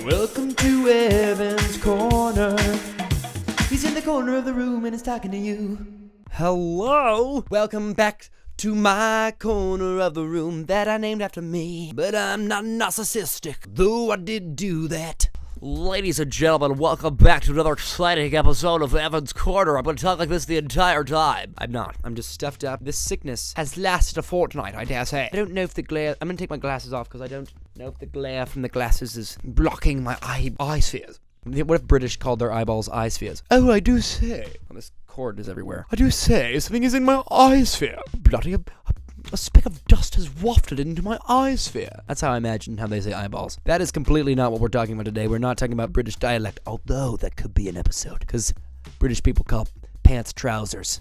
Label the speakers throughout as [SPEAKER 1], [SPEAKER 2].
[SPEAKER 1] Welcome to Evan's Corner. He's in the corner of the room and he's talking to you. Hello? Welcome back to my corner of the room that I named after me. But I'm not narcissistic, though I did do that. Ladies and gentlemen, welcome back to another exciting episode of Evan's Corner. I'm going to talk like this the entire time. I'm not. I'm just stuffed up. This sickness has lasted a fortnight, I dare say. I don't know if the glare... I'm going to take my glasses off because I don't know if the glare from the glasses is blocking my eye spheres. What if British called their eyeballs eye spheres? Oh, I do say. Oh, this cord is everywhere. I do say something is in my eye sphere. Bloody a speck of dust has wafted into my eye sphere. That's how I imagine how they say eyeballs. That is completely not what we're talking about today. We're not talking about British dialect, although that could be an episode, because British people call pants trousers.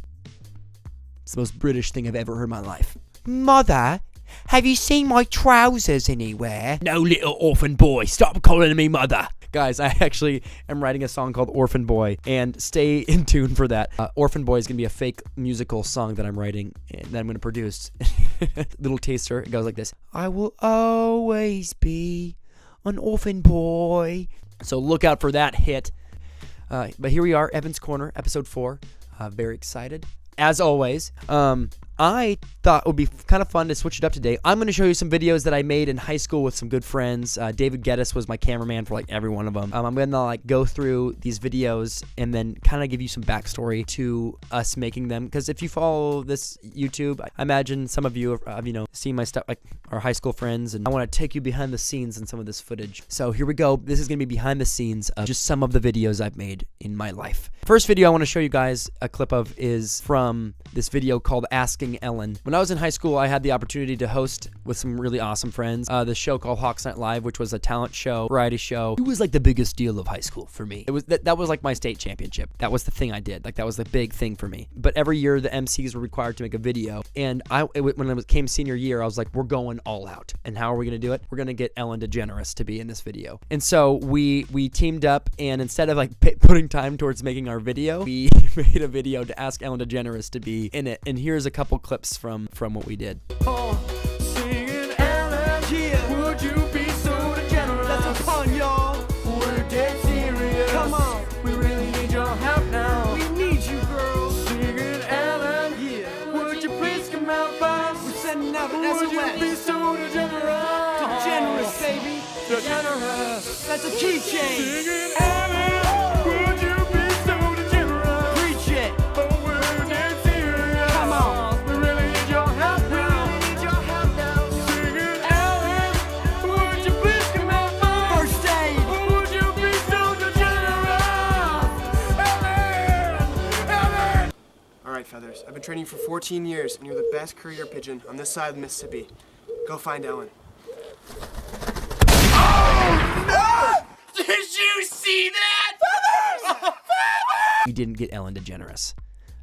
[SPEAKER 1] It's the most British thing I've ever heard in my life. Mother, have you seen my trousers anywhere? No, little orphan boy, stop calling me mother. Guys, I actually am writing a song called Orphan Boy, and stay in tune for that. Orphan Boy is going to be a fake musical song that I'm writing and that I'm going to produce. Little taster, it goes like this. I will always be an orphan boy. So look out for that hit. But here we are, Evan's Corner, episode 4. Very excited. As always, I thought it would be kind of fun to switch it up today. I'm going to show you some videos that I made in high school with some good friends. David Geddes was my cameraman for like every one of them. I'm going to like go through these videos and then kind of give you some backstory to us making them. Because if you follow this YouTube, I imagine some of you have, seen my stuff, like our high school friends. And I want to take you behind the scenes in some of this footage. So here we go. This is going to be behind the scenes of just some of the videos I've made in my life. First video I want to show you guys a clip of is from this video called Asking Ellen. When I was in high school, I had the opportunity to host with some really awesome friends the show called Hawks Night Live, which was a talent show, variety show. It was like the biggest deal of high school for me. It was that was like my state championship. That was the thing I did. Like that was the big thing for me. But every year the MCs were required to make a video, and when it came senior year, I was like, we're going all out. And how are we going to do it? We're going to get Ellen DeGeneres to be in this video. And so we teamed up, and instead of like putting time towards making our video, we made a video to ask Ellen DeGeneres to be in it. And here's a couple clips from what we did.
[SPEAKER 2] Singing Ellen, yeah. Would you be so degenerate? That's a pun, y'all. We're dead serious. Come on, we really need your help now. We need you, girl. Singing Ellen, yeah. Would you please come out fast? We're sending out an SOS. Would you be so degenerate? Degenerate, baby. Degenerate. That's a key change. Singing Ellen, would you be so degenerate? Preach it. Oh, we're dead serious. Come on.
[SPEAKER 3] Feathers. I've been training for 14 years, and you're the best career pigeon on this side of the Mississippi. Go find Ellen.
[SPEAKER 2] Oh, no! Did you see that? Feathers!
[SPEAKER 1] We didn't get Ellen DeGeneres,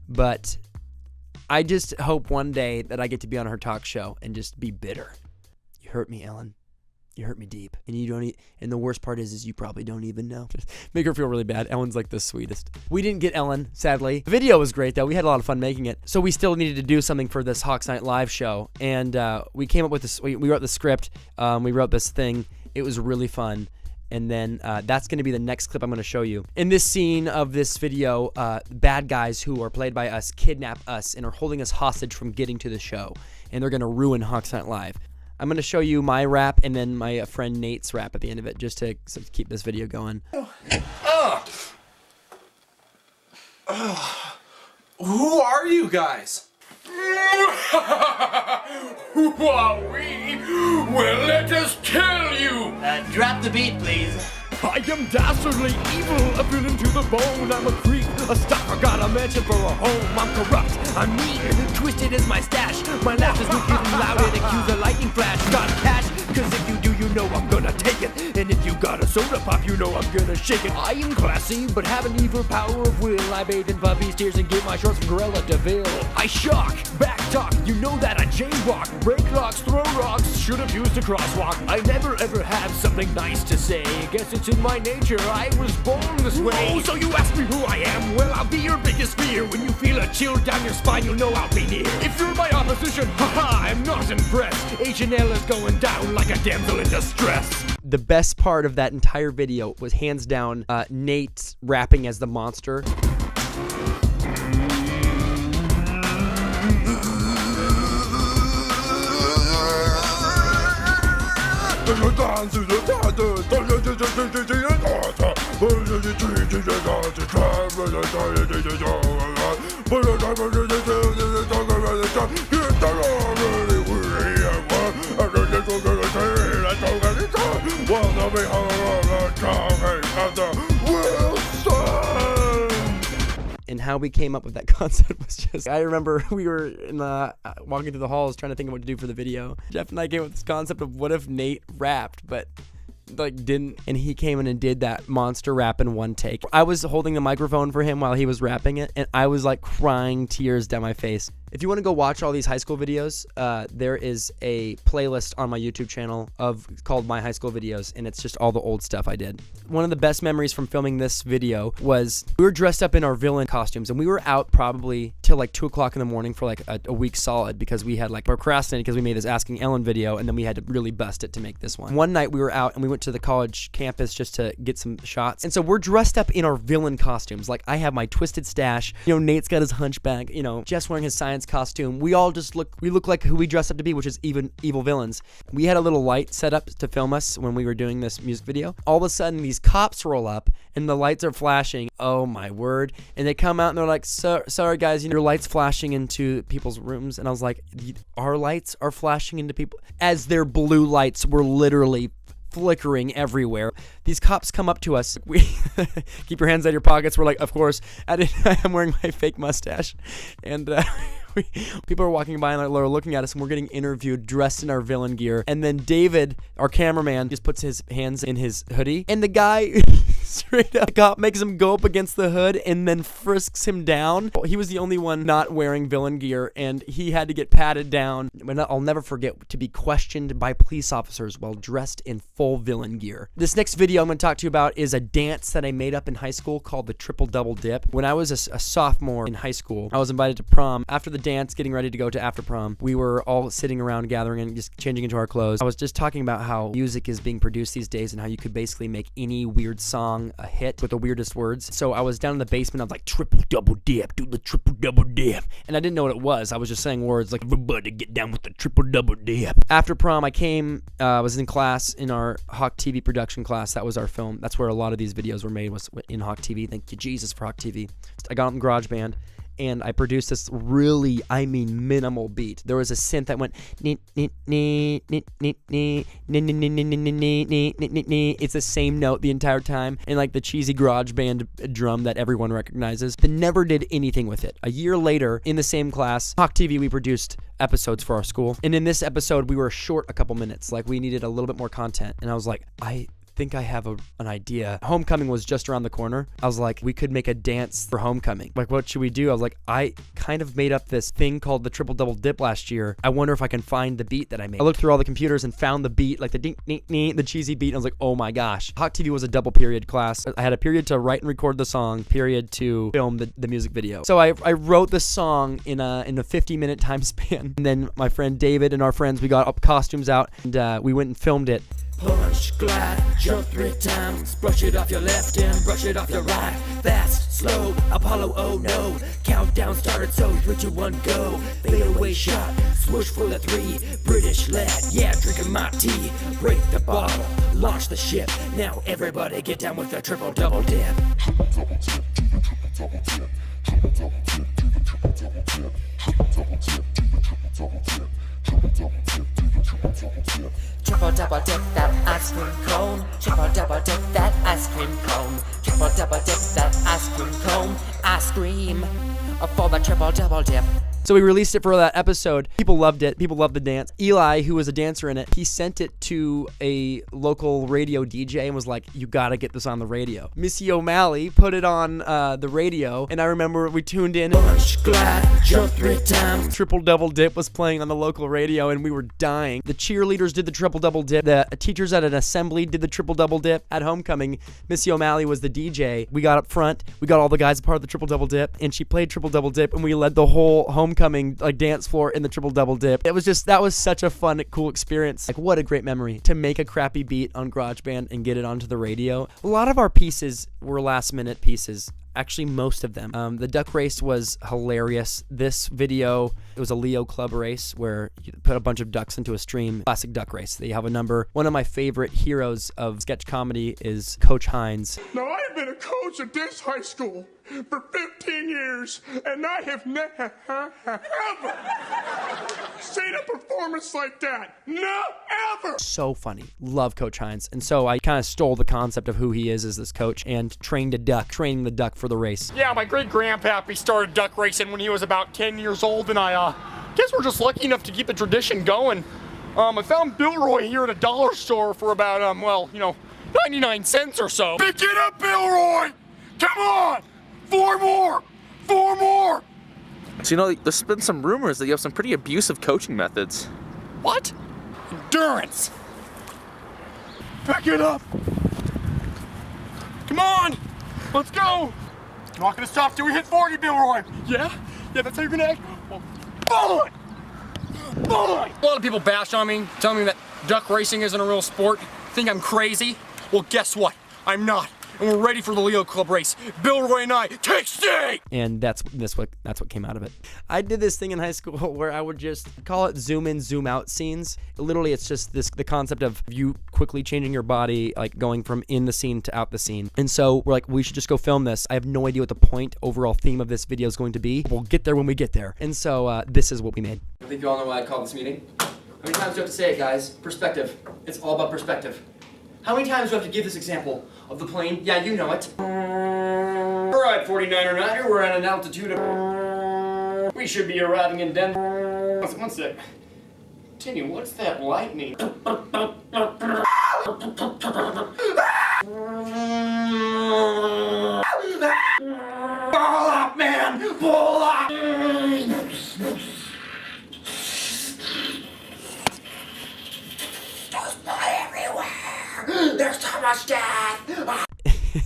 [SPEAKER 1] but I just hope one day that I get to be on her talk show and just be bitter. You hurt me, Ellen. You hurt me deep, and you don't. And the worst part is you probably don't even know. Just make her feel really bad. Ellen's like the sweetest. We didn't get Ellen, sadly. The video was great though. We had a lot of fun making it. So we still needed to do something for this Hawks Night Live show, and we came up with this. We wrote the script. We wrote this thing. It was really fun. And then that's going to be the next clip I'm going to show you. In this scene of this video, bad guys who are played by us kidnap us and are holding us hostage from getting to the show, and they're going to ruin Hawks Night Live. I'm going to show you my rap and then my friend Nate's rap at the end of it, just to keep this video going.
[SPEAKER 4] Who are you guys?
[SPEAKER 2] Who are we? Well, let us tell you.
[SPEAKER 5] Drop the beat, please.
[SPEAKER 2] I am dastardly evil, a villain to the bone. I'm a creep, a stalker, got a mansion for a home. I'm corrupt, I'm mean, twisted is my stash. My laugh is wicked and loud and accuse a lightning flash. Got cash, cause if you do, you know I'm gonna take it. And if you got a soda pop, you know I'm gonna shake it. I am classy, but have an evil power of will. I bathe in puppies' tears and get my shorts from Gorilla DeVille. I shock, back talk, you know that I jaywalk. Break locks, throw rocks, should have used a crosswalk. I never ever have something nice to say. Guess it's in my nature, I was born this way. Oh, so you ask me who I am? Well, I'll be your biggest fear. When you feel a chill down your spine, you'll know I'll be near. If you're my opposition, haha, I'm not impressed. H&L is going down like a damsel in distress.
[SPEAKER 1] the best part of that entire video was hands down Nate rapping as the monster. And how we came up with that concept was just, I remember we were in the walking through the halls trying to think of what to do for the video. Jeff and I came up with this concept of what if Nate rapped, but like didn't, and he came in and did that monster rap in one take. I was holding the microphone for him while he was rapping it, and I was like crying tears down my face. If you want to go watch all these high school videos, there is a playlist on my YouTube channel called My High School Videos, and it's just all the old stuff I did. One of the best memories from filming this video was we were dressed up in our villain costumes, and we were out probably till like 2 o'clock in the morning for like a week solid, because we had like procrastinated because we made this Asking Ellen video, and then we had to really bust it to make this one. One night we were out and we went to the college campus just to get some shots, and so we're dressed up in our villain costumes. Like I have my twisted stash, Nate's got his hunchback, Jeff's wearing his science costume. We all just look like who we dress up to be, which is even evil villains. We had a little light set up to film us when we were doing this music video. All of a sudden these cops roll up and the lights are flashing. Oh my word. And they come out and they're like, sorry guys, your light's flashing into people's rooms. And I was like, our lights are flashing into people, as their blue lights were literally flickering everywhere. These cops come up to us. We keep your hands out of your pockets. We're like, of course. I'm wearing my fake mustache, and people are walking by and they're looking at us, and we're getting interviewed dressed in our villain gear. And then David, our cameraman, just puts his hands in his hoodie, and the guy straight up, the cop makes him go up against the hood and then frisks him down. He was the only one not wearing villain gear, and he had to get patted down. I'll never forget to be questioned by police officers while dressed in full villain gear. This next video I'm going to talk to you about is a dance that I made up in high school called the Triple Double Dip. When I was a sophomore in high school, I was invited to prom. After the dance, getting ready to go to after prom, we were all sitting around gathering and just changing into our clothes. I was just talking about how music is being produced these days and how you could basically make any weird song a hit with the weirdest words. So I was down in the basement. I was like, triple double dip, do the triple double dip. And I didn't know what it was. I was just saying words like, everybody get down with the triple double dip. After prom, I was in class in our Hawk TV production class. That was our film. That's where a lot of these videos were made, was in Hawk TV. Thank you, Jesus, for Hawk TV. I got on GarageBand, and I produced this really, minimal beat. There was a synth that went, it's the same note the entire time, and like the cheesy GarageBand drum that everyone recognizes. But never did anything with it. A year later, in the same class, Hawk TV, we produced episodes for our school. And in this episode, we were short a couple minutes. Like, we needed a little bit more content. And I was like, I think I have an idea. Homecoming was just around the corner. I was like, we could make a dance for homecoming. Like, what should we do? I was like, I kind of made up this thing called the Triple Double Dip last year. I wonder if I can find the beat that I made. I looked through all the computers and found the beat, like the ding, ding, ding, the cheesy beat. And I was like, oh my gosh. Hawk TV was a double period class. I had a period to write and record the song, period to film the music video. So I wrote the song in a 50-minute time span. And then my friend David and our friends, we got up costumes out, and we went and filmed it.
[SPEAKER 2] Punch, glide, jump 3 times. Brush it off your left and brush it off your right. Fast, slow, Apollo, oh no. Countdown started, so 3, 2, 1, go. Fade away shot, swoosh full of 3. British lad, yeah, drinking my tea. Break the bottle, launch the ship. Now everybody get down with the triple double dip. Triple double dip, triple double dip. Triple double dip, triple double dip. Triple double dip, triple double dip. Triple double dip, triple double dip.
[SPEAKER 5] Triple double dip that ice cream cone. Triple double dip that ice cream cone. Triple double dip that ice cream cone. Ice cream for the triple double dip.
[SPEAKER 1] So we released it for that episode. People loved it. People loved the dance. Eli, who was a dancer in it, he sent it to a local radio DJ and was like, you gotta get this on the radio. Missy O'Malley put it on the radio, and I remember we tuned in.
[SPEAKER 2] Punch, glide, jump 3 times.
[SPEAKER 1] Triple Double Dip was playing on the local radio, and we were dying. The cheerleaders did the Triple Double Dip. The teachers at an assembly did the Triple Double Dip. At homecoming, Missy O'Malley was the DJ. We got up front. We got all the guys a part of the Triple Double Dip, and she played Triple Double Dip, and we led the whole homecoming homecoming like dance floor in the triple double dip. That was such a fun, cool experience. Like, what a great memory to make a crappy beat on GarageBand and get it onto the radio. A lot of our pieces were last minute pieces. Actually, most of them. The duck race was hilarious. This video, it was a Leo Club race where you put a bunch of ducks into a stream. Classic duck race. They have a number. One of my favorite heroes of sketch comedy is Coach Hines.
[SPEAKER 2] Now, I have been a coach at this high school for 15 years, and I have never seen a performance like that. No, ever!
[SPEAKER 1] So funny. Love Coach Hines. And so I kind of stole the concept of who he is as this coach and training the duck for the race.
[SPEAKER 2] Yeah, my great-grandpappy started duck racing when he was about 10 years old, and I guess we're just lucky enough to keep the tradition going. I found Bill Roy here at a dollar store for about, 99 cents or so. Pick it up, Bill Roy! Come on! Four more!
[SPEAKER 4] So, there's been some rumors that you have some pretty abusive coaching methods.
[SPEAKER 2] What? Endurance! Pick it up! Come on! Let's go! I'm not gonna stop till we hit 40, Bill Roy! Yeah? Yeah, that's how you're gonna act? Well, fine! A lot of people bash on me, telling me that duck racing isn't a real sport, think I'm crazy. Well, guess what? I'm not. And we're ready for the Leo Club race. Bill Roy and I take state!
[SPEAKER 1] And that's what came out of it. I did this thing in high school where I would just call it zoom in, zoom out scenes. Literally, it's just the concept of you quickly changing your body, like going from in the scene to out the scene. And so we're like, we should just go film this. I have no idea what the overall theme of this video is going to be. We'll get there when we get there. And so this is what we made.
[SPEAKER 6] I think you all know why I called this meeting. How many times do you have to say it, guys? Perspective. It's all about perspective. How many times do I have to give this example of the plane? Yeah, you know it. We're at 49er Niner. We're at an altitude of... We should be arriving in Denver. One sec. Tinny, what's that lightning? Pull up, man! Pull up! There's so much death!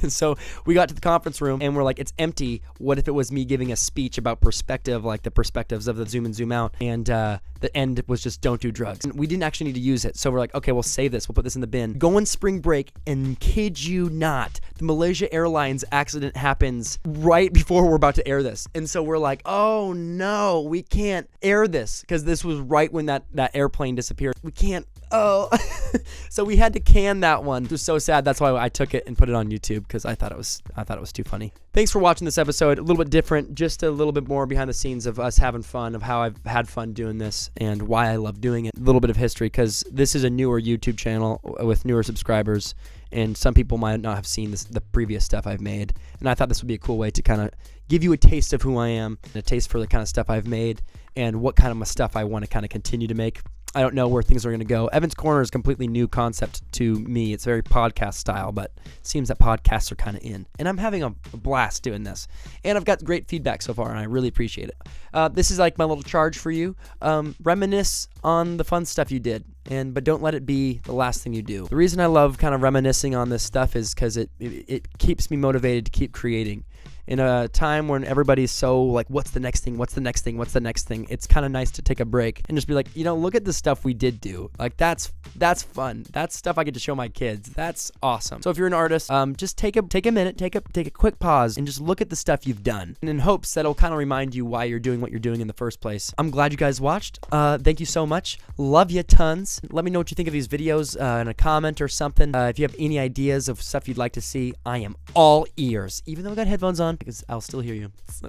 [SPEAKER 1] So we got to the conference room and we're like, it's empty. What if it was me giving a speech about perspective, like the perspectives of the zoom in, zoom out? And the end was just don't do drugs. And we didn't actually need to use it. So we're like, okay, we'll save this. We'll put this in the bin. Go on spring break and kid you not, the Malaysia Airlines accident happens right before we're about to air this. And so we're like, oh no, we can't air this because this was right when that airplane disappeared. We can't. Oh, so we had to can that one. It was so sad. That's why I took it and put it on YouTube because I thought it was too funny. Thanks for watching this episode. A little bit different, just a little bit more behind the scenes of us having fun, of how I've had fun doing this and why I love doing it. A little bit of history because this is a newer YouTube channel with newer subscribers and some people might not have seen the previous stuff I've made. And I thought this would be a cool way to kind of give you a taste of who I am, and a taste for the kind of stuff I've made and what kind of stuff I want to kind of continue to make. I don't know where things are going to go. Evan's Corner is a completely new concept to me. It's very podcast style, but it seems that podcasts are kind of in. And I'm having a blast doing this. And I've got great feedback so far, and I really appreciate it. This is like my little charge for you. Reminisce on the fun stuff you did, but don't let it be the last thing you do. The reason I love kind of reminiscing on this stuff is because it keeps me motivated to keep creating. In a time when everybody's so like, what's the next thing? What's the next thing? What's the next thing? It's kind of nice to take a break and just be like, look at the stuff we did do. Like that's fun. That's stuff I get to show my kids. That's awesome. So if you're an artist, just take a minute, take a quick pause and just look at the stuff you've done. And in hopes that it'll kind of remind you why you're doing what you're doing in the first place. I'm glad you guys watched. Thank you so much. Love you tons. Let me know what you think of these videos in a comment or something. If you have any ideas of stuff you'd like to see, I am all ears. Even though I got headphones on, because I'll still hear you. It's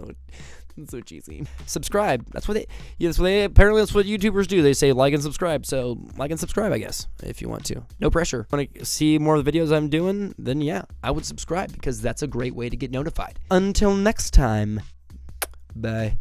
[SPEAKER 1] so cheesy. Subscribe. Apparently that's what YouTubers do. They say like and subscribe. So like and subscribe, I guess, if you want to. No pressure. Want to see more of the videos I'm doing? Then yeah, I would subscribe because that's a great way to get notified. Until next time, bye.